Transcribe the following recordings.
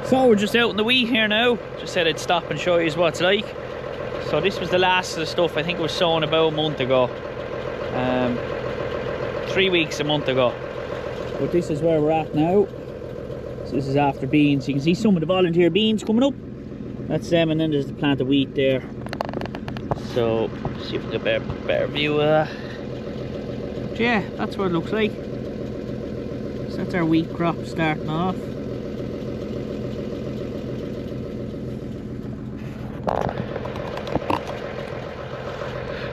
So we're just out in the wheat here now. Just said I'd stop and show you what it's like. So this was the last of the stuff. I think it was sown about a month ago. 3 weeks a month ago. But this is where we're at now. So this is after beans. You can see some of the volunteer beans coming up. That's them, and then there's the plant of wheat there. So see if we can get a better view of that. But yeah, that's what it looks like. So that's our wheat crop starting off.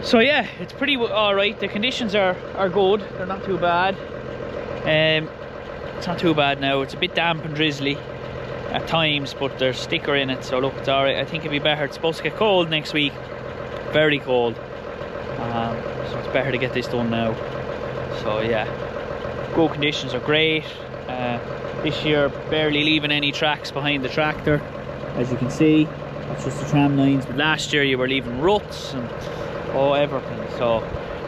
So yeah, it's pretty alright. The conditions are good. They're not too bad. It's not too bad now. It's a bit damp and drizzly at times, but there's sticker in it, so look, it's alright. I think it'd be better. It's supposed to get cold next week. Very cold. So it's better to get this done now. So yeah, good conditions are great. This year barely leaving any tracks behind the tractor, as you can see. That's just the tram lines. But last year you were leaving ruts and everything. So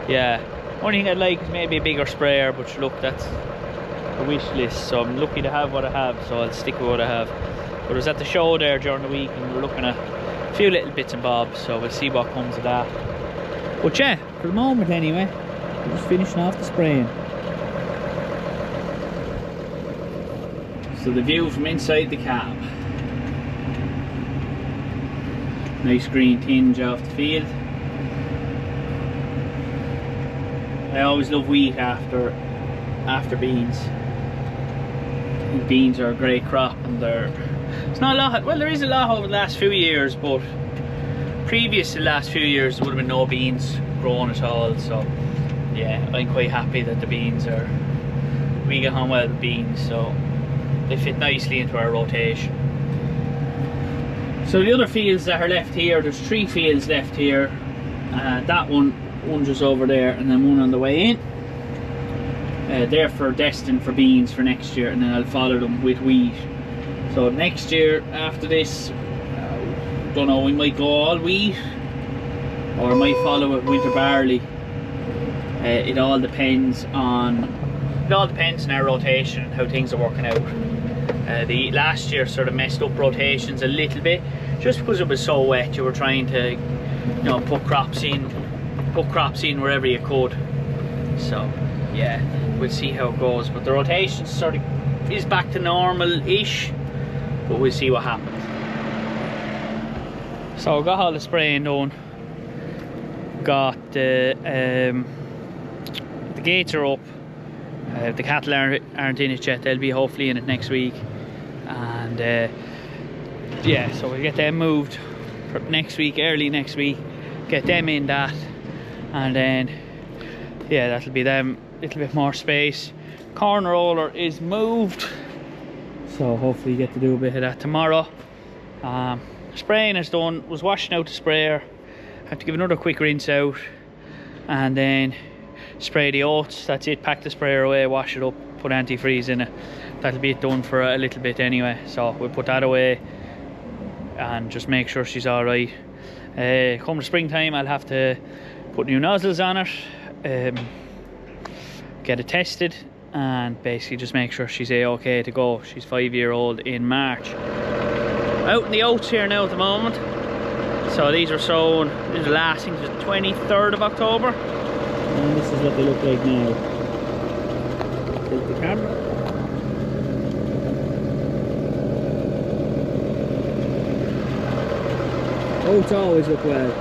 yeah, only thing I'd like is maybe a bigger sprayer, but look, that's a wish list. So I'm lucky to have what I have, so I'll stick with what I have. But I was at the show there during the week and we're looking at a few little bits and bobs, so we'll see what comes of that. But yeah, for the moment anyway, we're just finishing off the spraying. So the view from inside the cab. Nice green tinge off the field. I always love wheat after beans. I think beans are a great crop, and it's not a lot. Well, there is a lot over the last few years, but previous to the last few years there would have been no beans growing at all. So yeah, I'm quite happy that the beans we get on well with beans, so they fit nicely into our rotation. So the other fields that are left here, there's 3 fields left here. That one just over there, and then one on the way in. They're destined for beans for next year, and then I'll follow them with wheat. So next year after this, don't know, we might go all wheat, or I might follow it winter barley. It all depends on our rotation and how things are working out. The last year sort of messed up rotations a little bit, just because it was so wet. You were trying to, you know, put crops in wherever you could. So yeah, we'll see how it goes. But the rotation sort of is back to normal-ish, but we'll see what happens. So I got all the spraying done. Got the gates are up. The cattle aren't in it yet. They'll be hopefully in it next week. And yeah, so we'll get them moved for next week, early next week. Get them in that, and then yeah, that'll be them. A little bit more space. Corn roller is moved, so hopefully get to do a bit of that tomorrow. Spraying is done. Was washing out the sprayer. Have to give another quick rinse out, and then spray the oats. That's it. Pack the sprayer away, wash it up, put antifreeze in it. That'll be it done for a little bit anyway. So we'll put that away and just make sure she's all right. Come springtime, I'll have to put new nozzles on it, get it tested, and basically just make sure she's okay to go. She's 5-year-old in March. Out in the oats here now at the moment. So these are sown, this is the last thing, the 23rd of October. And this is what they look like now. Tilt the camera. Oats always look well.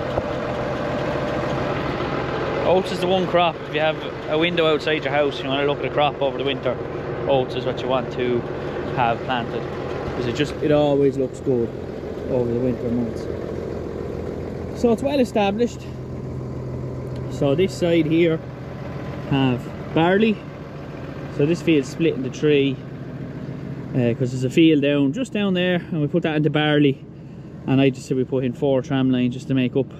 Oats is the one crop. If you have a window outside your house, you want to look at a crop over the winter, oats is what you want to have planted, because it always looks good over the winter months. So it's well established. So this side here have barley. So this field's split into 3 because there's a field just down there, and we put that into barley. And I just said we put in 4 tram lines just to make up.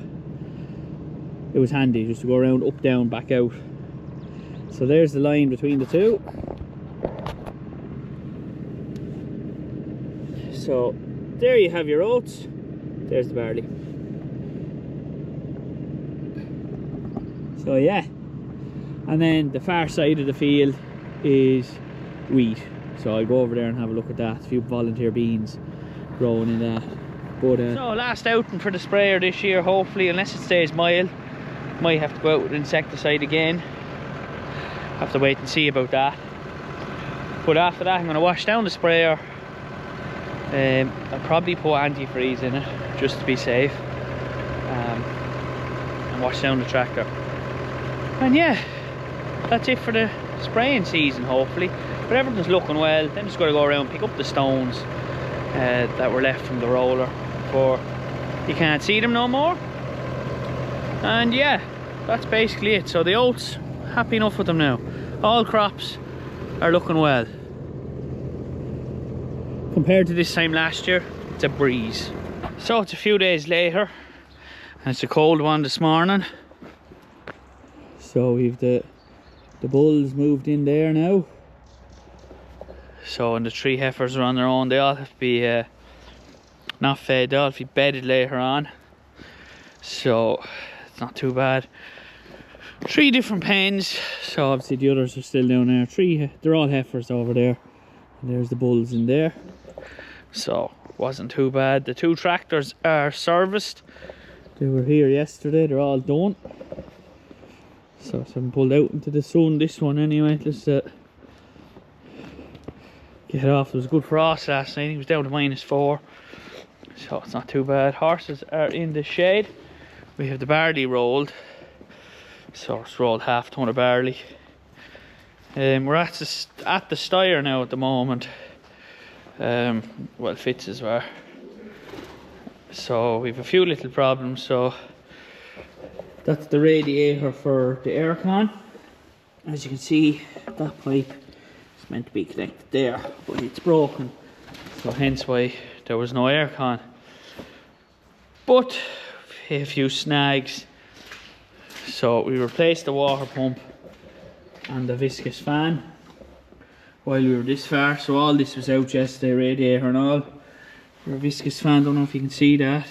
It was handy just to go around, up, down, back out. So there's the line between the 2. So there you have your oats. There's the barley. So yeah. And then the far side of the field is wheat. So I'll go over there and have a look at that. A few volunteer beans growing in that. But so last outing for the sprayer this year, hopefully, unless it stays mild. Might have to go out with insecticide again. Have to wait and see about that. But after that I'm going to wash down the sprayer. I'll probably put antifreeze in it just to be safe. And wash down the tractor. And yeah, that's it for the spraying season, hopefully. But everything's looking well. Then just got to go around and pick up the stones that were left from the roller before you can't see them no more. And yeah, that's basically it. So the oats, happy enough with them now. All crops are looking well. Compared to this time last year, it's a breeze. So it's a few days later and it's a cold one this morning. So we've the bulls moved in there now. So, and the 3 heifers are on their own. They all have to be not fed, they'll all have to be bedded later on. So it's not too bad. 3 different pens. So obviously the others are still down there. They're all heifers over there. And there's the bulls in there. So wasn't too bad. The 2 tractors are serviced. They were here yesterday. They're all done. So some pulled out into the sun. This one anyway. Let's get it off. There was a good frost last night. It was down to -4. So it's not too bad. Horses are in the shade. We have the barley rolled. So it's rolled half ton of barley. We're at the styre now at the moment. Well, Fitz as well. So we've a few little problems. So that's the radiator for the aircon. As you can see, that pipe is meant to be connected there, but it's broken. So hence why there was no aircon. But a few snags. So we replaced the water pump and the viscous fan while we were this far. So all this was out yesterday, radiator and all. Our viscous fan, don't know if you can see that,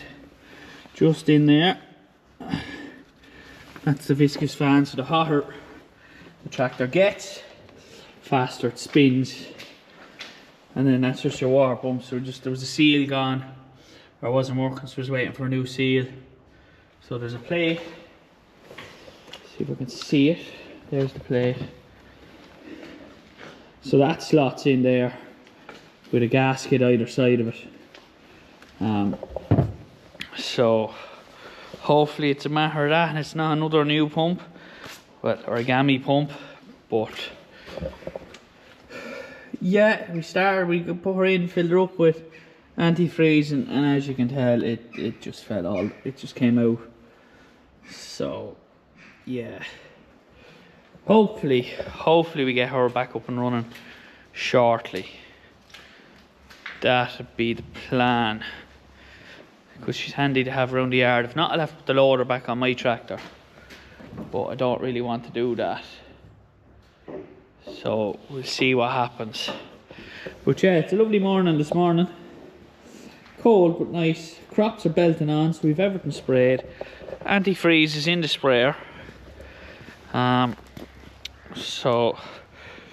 just in there. That's the viscous fan. So the hotter the tractor gets, faster it spins. And then that's just your water pump. So there was a seal gone, or wasn't working, so I was waiting for a new seal. So there's a plate. See if I can see it. There's the plate. So that slots in there with a gasket either side of it. So hopefully it's a matter of that and it's not another new pump, well, or a gammy pump. But yeah, we could put her in, filled her up with antifreeze, and as you can tell, it just it just came out. So yeah, hopefully we get her back up and running shortly. That'd be the plan, because she's handy to have around the yard. If not, I'll have to put the loader back on my tractor, but I don't really want to do that. So we'll see what happens. But yeah, it's a lovely morning this morning. Cold but nice. Crops are belting on, so we've everything sprayed. Antifreeze is in the sprayer. So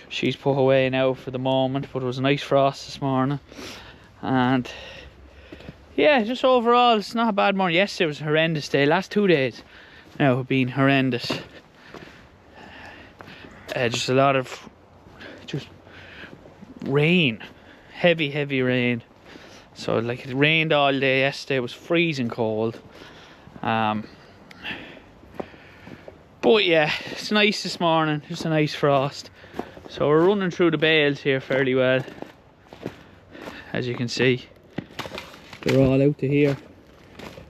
she's put away now for the moment, but it was a nice frost this morning. And yeah, just overall it's not a bad morning. Yesterday was a horrendous day. Last 2 days now have been horrendous. Just a lot of rain, heavy rain. So like it rained all day yesterday. It was freezing cold. But yeah, it's nice this morning, just a nice frost. So we're running through the bales here fairly well. As you can see, they're all out to here.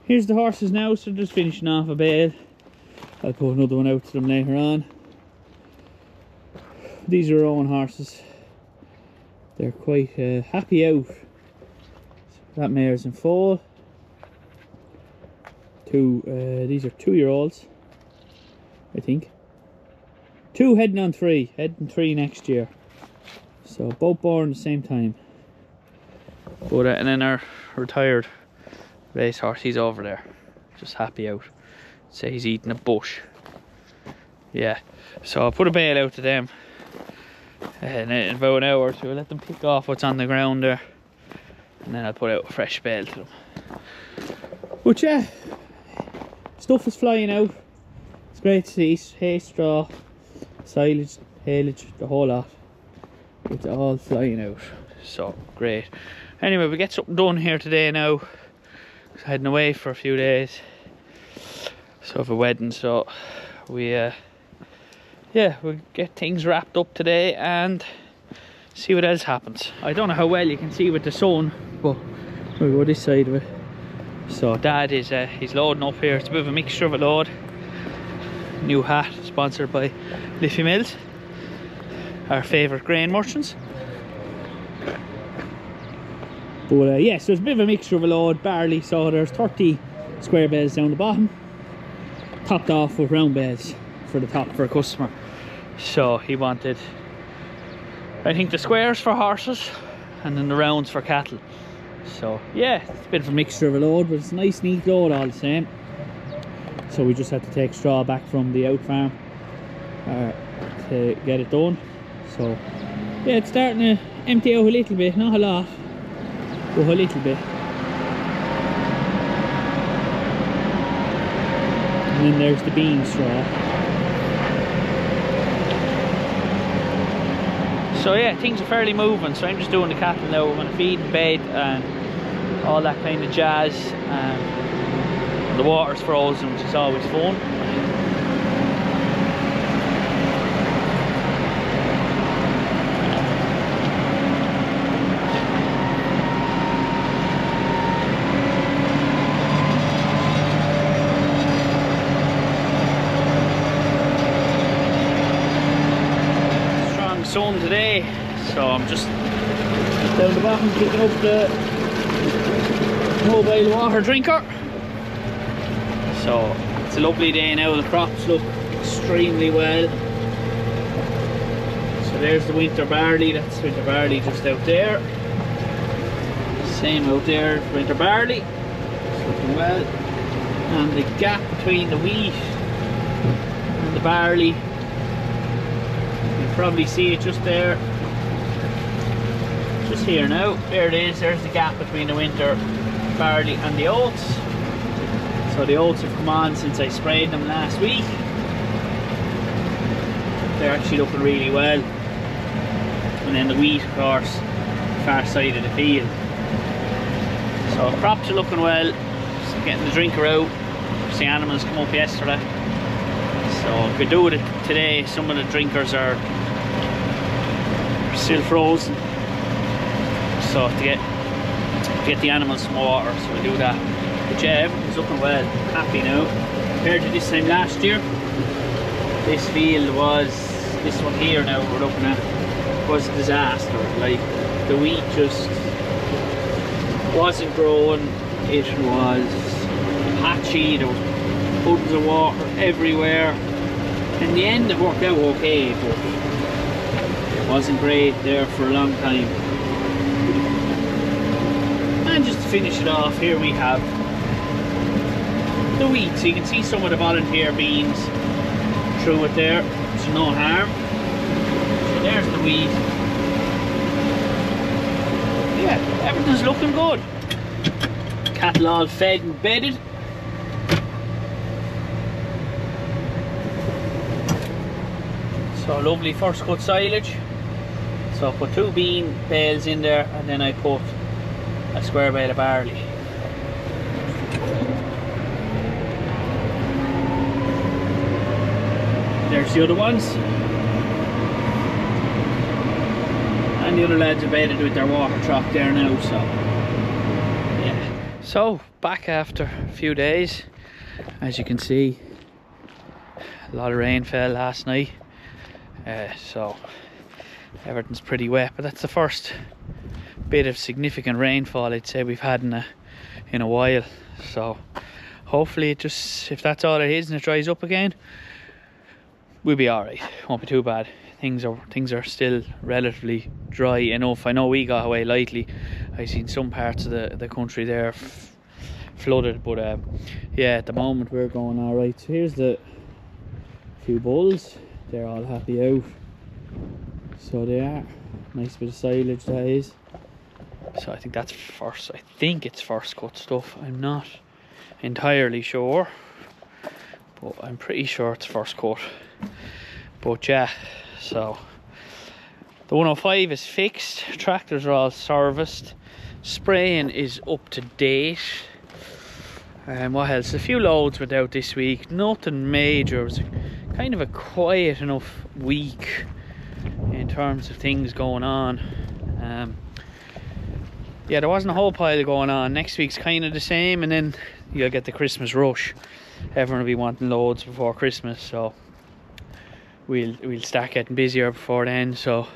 Here's the horses now, so they're just finishing off a bale. I'll put another one out to them later on. These are our own horses. They're quite happy out. That mare's in foal. These are 2-year-olds, I think. 2 heading on 3, heading 3 next year. So both born at the same time. But and then our retired racehorse, he's over there, just happy out. Say he's eating a bush. Yeah. So I put a bale out to them. And in about an hour or two, I'll let them pick off what's on the ground there, and then I'll put out a fresh bale to them. But yeah, stuff is flying out. It's great to see hay, straw, silage, haylage, the whole lot. It's all flying out, so great. Anyway, we get something done here today now. Heading away for a few days, so of a wedding, so we yeah, we'll get things wrapped up today and see what else happens. I don't know how well you can see with the sun, but we'll go this side of it. So Dad is he's loading up here. It's a bit of a mixture of a load. New hat sponsored by Liffey Mills, our favourite grain merchants. But yeah, so it's a bit of a mixture of a load, barley, so there's 30 square bales down the bottom, topped off with round bales for the top for a customer. So he wanted, I think, the squares for horses and then the rounds for cattle. So yeah, it's a bit of a mixture of a load, but it's a nice neat load all the same. So we just had to take straw back from the out farm to get it done. So yeah, it's starting to empty out a little bit, not a lot, but a little bit. And then there's the bean straw. So yeah, things are fairly moving. So I'm just doing the cattle now. We're going to feed and bed and all that kind of jazz. The water's frozen, which is always fun. Sun today, so I'm just down the bottom picking up the mobile water drinker. So it's a lovely day now. The crops look extremely well. So there's the winter barley. That's winter barley just out there. Same out there, winter barley. It's looking well. And the gap between the wheat and the barley, probably see it just there, just here now. There it is. There's the gap between the winter barley and the oats. So the oats have come on since I sprayed them last week. They're actually looking really well. And then the wheat, of course, far side of the field. So crops are looking well. Just getting the drinker out. The animals come up yesterday, so could do it today. Some of the drinkers are still frozen, so to get the animals some water, so we'll do that. But yeah, everything's looking well. Happy now compared to this time last year. This field was, this one here now we're looking at, was a disaster. Like, the wheat just wasn't growing, it was patchy, there was buttons of water everywhere. In the end it worked out okay, but wasn't great there for a long time. And just to finish it off, here we have the wheat. So you can see some of the volunteer beans through it there, so no harm. So there's the wheat. Yeah, everything's looking good. Cattle all fed and bedded. So lovely first cut silage. So I put 2 bean bales in there, and then I put a square bale of barley. There's the other ones. And the other lads are bedded with their water trough there now, so yeah. So back after a few days. As you can see, a lot of rain fell last night. So everything's pretty wet, but that's the first bit of significant rainfall I'd say we've had in a while. So hopefully it just, if that's all it is and it dries up again, we'll be alright. Won't be too bad. Things are still relatively dry enough. I know we got away lightly. I've seen some parts of the country there flooded, but yeah, at the moment we're going alright. So here's the few bulls. They're all happy out. So they are. Nice bit of silage that is. So I think that's first. I think it's first cut stuff. I'm not entirely sure, but I'm pretty sure it's first cut. But yeah, so the 105 is fixed. Tractors are all serviced. Spraying is up to date. What else? A few loads went out this week. Nothing major. It was kind of a quiet enough week in terms of things going on. Yeah, there wasn't a whole pile going on. Next week's kind of the same, and then you'll get the Christmas rush. Everyone will be wanting loads before Christmas, so we'll start getting busier before then. So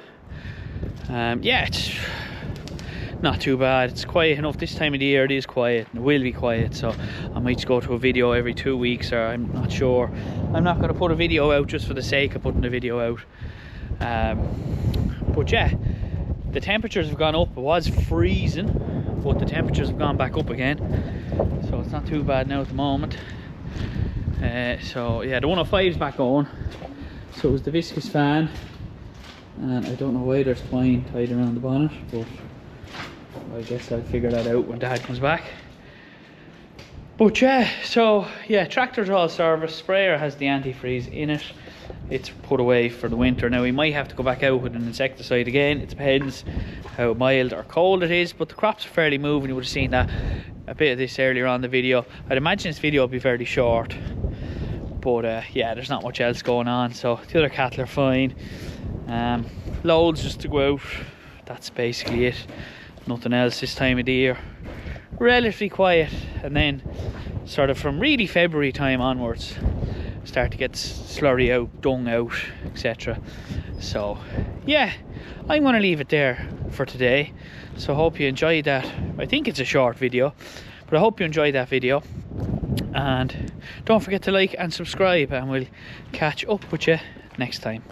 yeah, it's not too bad. It's quiet enough this time of the year. It is quiet, and it will be quiet, so I might just go to a video every 2 weeks, or I'm not sure. I'm not going to put a video out just for the sake of putting a video out. But yeah, the temperatures have gone up. It was freezing, but the temperatures have gone back up again, so it's not too bad now at the moment. So yeah, the 105 is back on. So it was the viscous fan, and I don't know why there's twine tied around the bonnet, but I guess I'll figure that out when Dad comes back. But yeah, so yeah, tractor's all serviced. Sprayer has the antifreeze in it. It's put away for the winter. Now we might have to go back out with an insecticide again. It depends how mild or cold it is, but the crops are fairly moving. You would have seen that a bit of this earlier on in the video. I'd imagine this video will be fairly short, but yeah, there's not much else going on. So the other cattle are fine. Loads just to go out. That's basically it. Nothing else this time of the year. Relatively quiet, and then sort of from really February time onwards start to get slurry out, dung out, etc. So yeah, I'm going to leave it there for today. So I hope you enjoyed that. I think it's a short video, but I hope you enjoyed that video, and don't forget to like and subscribe, and we'll catch up with you next time.